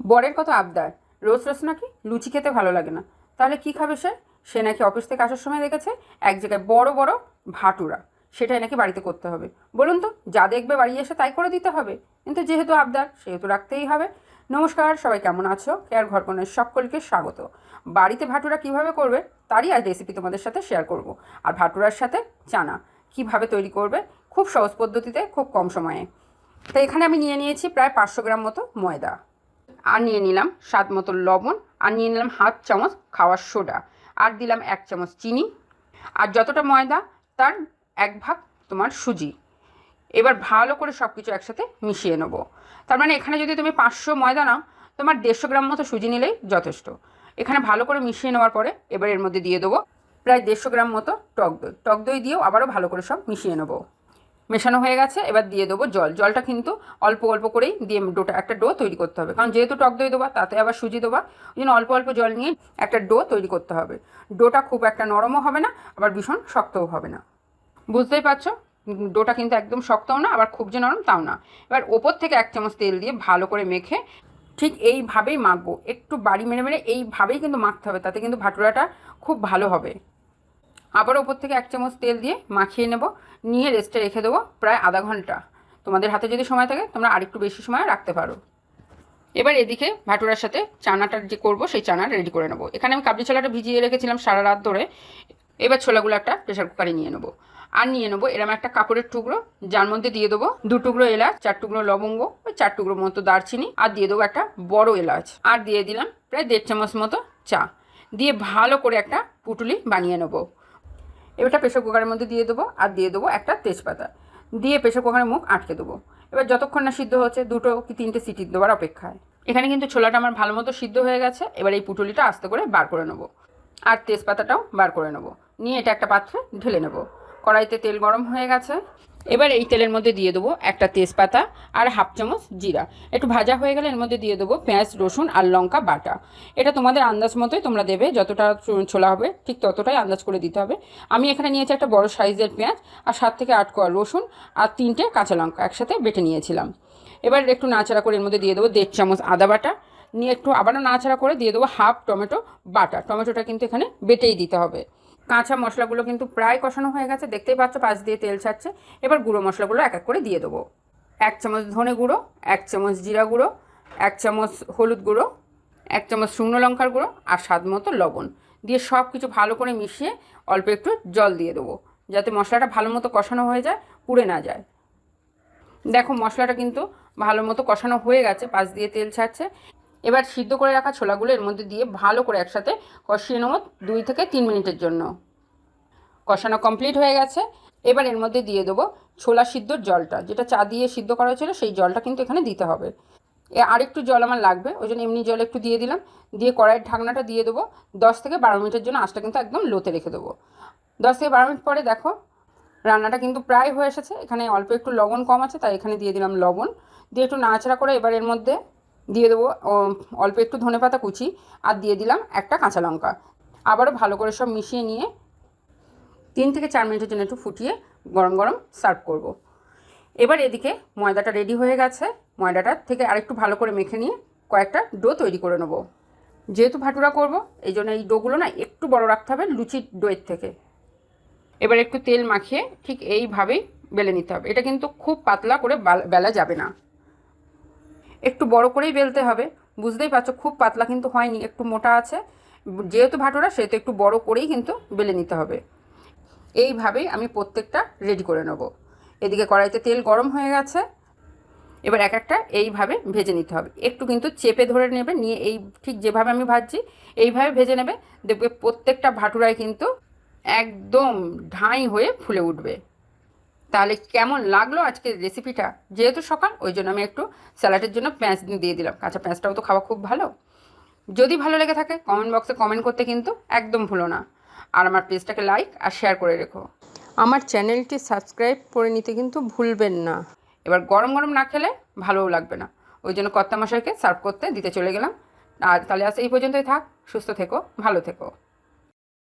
বরের কত আবদার, রোজ রোজ নাকি লুচি খেতে ভালো লাগে না। তাহলে কি খাবে সে? সে নাকি অফিস থেকে আসার সময় দেখেছে এক জায়গায় বড় বড় ভাটুরা, সেটাই নাকি বাড়িতে করতে হবে। বলুন তো, যা দেখবে বাড়ি এসে তাই করে দিতে হবে? কিন্তু যেহেতু আবদার, সেহেতু রাখতেই হবে। নমস্কার, সবাই কেমন আছো? কেয়ার ঘরকনের সকলকে স্বাগত। বাড়িতে ভাটুরা কিভাবে করবে তারই আজ রেসিপি তোমাদের সাথে শেয়ার করব। আর ভাটুরার সাথে চানা কিভাবে তৈরি করবে খুব সহজ পদ্ধতিতে, খুব কম সময়ে। তো এখানে আমি নিয়ে নিয়েছি প্রায় 500 গ্রাম মতো ময়দা, আর নিয়ে নিলাম স্বাদ মতো লবণ, আর নিয়ে নিলাম হাফ চামচ খাওয়ার সোডা, আর দিলাম 1 চামচ চিনি, আর যতটা ময়দা তার 1 ভাগ তোমার সুজি। এবার ভালো করে সব কিছু একসাথে মিশিয়ে নেব। তার মানে এখানে যদি তুমি 500 ময়দা নাও, তোমার 150 গ্রাম মতো সুজি নিলেই যথেষ্ট। এখানে ভালো করে মিশিয়ে নেওয়ার পরে এবার এর মধ্যে দিয়ে দেবো প্রায় 150 গ্রাম মতো টক দই। টক দই দিয়েও আবারও ভালো করে সব মিশিয়ে নেবো। মেশানো হয়ে গেছে, এবার দিয়ে দেবো জল। জলটা কিন্তু অল্প অল্প করেই দিয়ে একটা ডো তৈরি করতে হবে, কারণ যেহেতু টক দই দেবা তাতে আবার সুজি দেবা, ওই জন্য অল্প অল্প জল নিয়ে একটা ডো তৈরি করতে হবে। ডোটা খুব একটা নরমও হবে না, আবার ভীষণ শক্তও হবে না। বুঝতেই পারছো, ডোটা কিন্তু একদম শক্তও না, আবার খুব যে নরম তাও না। এবার ওপর থেকে 1 চামচ তেল দিয়ে ভালো করে মেখে ঠিক এইভাবেই মাখবো। একটু বাড়ি মেরে মেরে এইভাবেই কিন্তু মাখতে হবে, তাতে কিন্তু ভাটুরাটা খুব ভালো হবে। আবার ওপর থেকে 1 চামচ তেল দিয়ে মাখিয়ে নেব, নিয়ে রেস্টে রেখে দেবো প্রায় আধা ঘন্টা। তোমাদের হাতে যদি সময় থাকে তোমরা আরেকটু বেশি সময় রাখতে পারো। এবার এদিকে ভাটুরার সাথে চানাটা যে করব সেই চানাটা রেডি করে নেবো। এখানে আমি কাবলি ছোলাটা ভিজিয়ে রেখেছিলাম সারা রাত ধরে। এবার ছোলাগুলো একটা প্রেশার কুকারে নিয়ে নেবো, আর নিয়ে নেবো এরকম একটা কাপড়ের টুকরো, যার মধ্যে দিয়ে দেবো 2 টুকরো এলাচ, 4 টুকরো লবঙ্গ, 4 টুকরো মতো দারচিনি, আর দিয়ে দেবো একটা বড় এলাচ, আর দিয়ে দিলাম প্রায় 1.5 চামচ মতো চা। দিয়ে ভালো করে একটা পুটুলি বানিয়ে নেবো। এবারটা প্রেশার কুকারের মধ্যে দিয়ে দেবো, আর দিয়ে দেবো একটা তেজপাতা, দিয়ে প্রেশার কুকারের মুখ আটকে দেবো। এবার যতক্ষণ না সিদ্ধ হচ্ছে 2 কি 3টে সিটি দেওয়ার অপেক্ষায়। এখানে কিন্তু ছোলাটা আমার ভালো মতো সিদ্ধ হয়ে গেছে। এবার এই পুটুলিটা আস্তে করে বার করে নেবো, আর তেজপাতাটাও বার করে নেবো। নিয়ে এটা একটা পাত্রে ঢেলে নেবো। কড়াইতে তেল গরম হয়ে গেছে, এবার এই তেলের মধ্যে দিয়ে দেবো একটা তেজপাতা আর হাফ চামচ জিরা। একটু ভাজা হয়ে গেলে এর মধ্যে দিয়ে দেবো পেঁয়াজ, রসুন আর লঙ্কা বাটা। এটা তোমাদের আন্দাজ মতোই তোমরা দেবে, যতটা ছোলা হবে ঠিক ততটাই আন্দাজ করে দিতে হবে। আমি এখানে নিয়েছি একটা বড় সাইজের পেঁয়াজ, আর 7 থেকে 8 কোয়া রসুন, আর 3টে কাঁচা লঙ্কা একসাথে বেটে নিয়েছিলাম। এবার একটু নাড়াচাড়া করে এর মধ্যে দিয়ে দেবো 1.5 চামচ আদা বাটা, নিয়ে একটু আবারও নাড়াচাড়া করে দিয়ে দেবো হাফ টমেটো বাটা। টমেটোটা কিন্তু এখানে বেটেই দিতে হবে। কাঁচা মশলাগুলো কিন্তু প্রায় কষানো হয়ে গেছে, দেখতেই পাচ্ছ পাশ দিয়ে তেল ছাড়ছে। এবার গুঁড়ো মশলাগুলো এক এক করে দিয়ে দেবো। 1 চামচ ধনে গুঁড়ো, 1 চামচ জিরা গুঁড়ো, 1 চামচ হলুদ গুঁড়ো, 1 চামচ শুকনো লঙ্কার গুঁড়ো, আর স্বাদ মতো লবণ দিয়ে সব কিছু ভালো করে মিশিয়ে অল্প একটু জল দিয়ে দেবো, যাতে মশলাটা ভালো মতো কষানো হয়ে যায়, পুড়ে না যায়। দেখো মশলাটা কিন্তু ভালো মতো কষানো হয়ে গেছে, পাশ দিয়ে তেল ছাড়ছে। এবার সিদ্ধ করে রাখা ছোলাগুলো এর মধ্যে দিয়ে ভালো করে একসাথে কষিয়ে নেবো 2 থেকে 3 মিনিটের জন্য। কষানো কমপ্লিট হয়ে গেছে। এবার এর মধ্যে দিয়ে দেবো ছোলা সিদ্ধর জলটা, যেটা চা দিয়ে সিদ্ধ করা হয়েছিল সেই জলটা কিন্তু এখানে দিতে হবে। আরেকটু জল আমার লাগবে, ওই জন্য এমনি জল একটু দিয়ে দিলাম। দিয়ে কড়াইয়ের ঢাকনাটা দিয়ে দেবো 10 থেকে 12 মিনিটের জন্য। আঁচটা কিন্তু একদম লোতে রেখে দেবো। 10 থেকে 12 মিনিট পরে দেখো রান্নাটা কিন্তু প্রায় হয়ে এসেছে। এখানে অল্প একটু লবণ কম আছে, তাই এখানে দিয়ে দিলাম লবণ। দিয়ে একটু নাড়াচাড়া করে এবার এর মধ্যে দিয়ে দেবো অল্প একটু ধনেপাতা কুচি, আর দিয়ে দিলাম একটা কাঁচা লঙ্কা। আবারও ভালো করে সব মিশিয়ে নিয়ে 3 থেকে 4 মিনিটের জন্য একটু ফুটিয়ে গরম গরম সার্ভ করব। এবার এদিকে ময়দাটা রেডি হয়ে গেছে। ময়দাটা থেকে আরেকটু ভালো করে মেখে নিয়ে কয়েকটা ডো তৈরি করে নেব। যেহেতু ভাটুরা করব এই জন্য এই ডোগুলো না একটু বড় রাখতে হবে লুচির ডোয়ের থেকে। এবার একটু তেল মাখিয়ে ঠিক এইভাবেই বেলে নিতে হবে। এটা কিন্তু খুব পাতলা করে বেলা যাবে না, একটু বড় করেই বেলতে হবে। বুঝতেই পারছো খুব পাতলা কিন্তু হয়নি, একটু মোটা আছে। যেহেতু ভাটুরা সেহেতু একটু বড় করেই কিন্তু বেলে নিতে হবে। এইভাবেই আমি প্রত্যেকটা রেডি করে নেব। এদিকে কড়াইতে তেল গরম হয়ে গেছে, এবার এক একটা এইভাবে ভেজে নিতে হবে। একটু কিন্তু চেপে ধরে নেবে, নিয়ে এই ঠিক যেভাবে আমি ভাজছি এইভাবে ভেজে নেবে। দেখবে প্রত্যেকটা ভাটুরাই কিন্তু একদম ঢাই হয়ে ফুলে উঠবে। তাহলে কেমন লাগলো আজকের রেসিপিটা? যেহেতু সকাল ওই জন্য আমি একটু স্যালাডের জন্য পেঁয়াজ দিয়ে দিলাম। কাঁচা পেঁয়াজটাও তো খাওয়া খুব ভালো। যদি ভালো লেগে থাকে কমেন্ট বক্সে কমেন্ট করতে কিন্তু একদম ভুলো না। আর আমার পেজটাকে লাইক আর শেয়ার করে রেখো। আমার চ্যানেলটি সাবস্ক্রাইব করে নিতে কিন্তু ভুলবেন না। এবার গরম গরম না খেলে ভালোও লাগবে না, ওই জন্য কর্তামশাইকে সার্ভ করতে দিতে চলে গেলাম। আর তাহলে আজ এই পর্যন্তই থাক। সুস্থ থেকো, ভালো থেকো।